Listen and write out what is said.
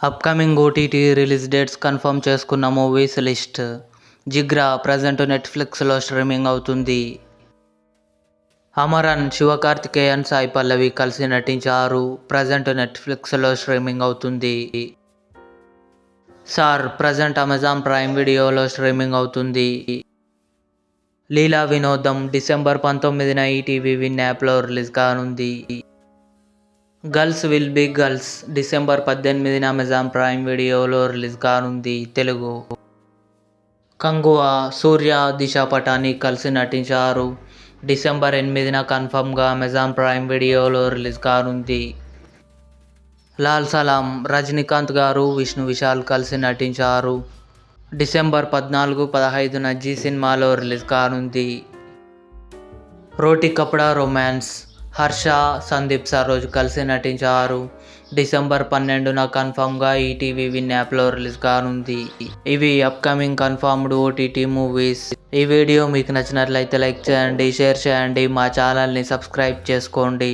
Upcoming OTT release dates confirm చేసుకున్న movies list. Jigra present నెట్ఫ్లిక్స్లో streaming అవుతుంది. అమరన్ శివకార్తికేయన్, సాయి పల్లవి కలిసి నటించారు. ప్రజెంట్ నెట్ఫ్లిక్స్లో స్ట్రీమింగ్ అవుతుంది. సార్ ప్రజెంట్ అమెజాన్ ప్రైమ్ వీడియోలో స్ట్రీమింగ్ అవుతుంది. లీలా వినోదం డిసెంబర్ 19న ఈటీవీ విన్ యాప్లో రిలీజ్ కానుంది. Girls will be girls December 18న అమెజాన్ ప్రైమ్ వీడియోలో రిలీజ్ కానుంది. తెలుగు. కంగువా సూర్య, దిశా పటాని కలిసి నటించారు. డిసెంబర్ 8న కన్ఫర్మ్గా అమెజాన్ ప్రైమ్ వీడియోలో రిలీజ్ కానుంది. లాల్ సలాం రజనీకాంత్ గారు, విష్ణు విశాల్ కలిసి నటించారు. డిసెంబర్ 14, 15న జీ సినిమాలో రిలీజ్ కానుంది. రోటీ కపడా రొమాన్స్ హర్ష, సందీప్ సరోజ్ కలిసి నటించారు. డిసెంబర్ 12న కన్ఫర్మ్గా ఈటీవీ విన్ యాప్లో రిలీజ్ కానుంది. ఇవి అప్కమింగ్ కన్ఫర్మ్డ్ ఓటీటీ మూవీస్. ఈ వీడియో మీకు నచ్చినట్లయితే లైక్ చేయండి, షేర్ చేయండి, మా ఛానల్ని సబ్స్క్రైబ్ చేసుకోండి.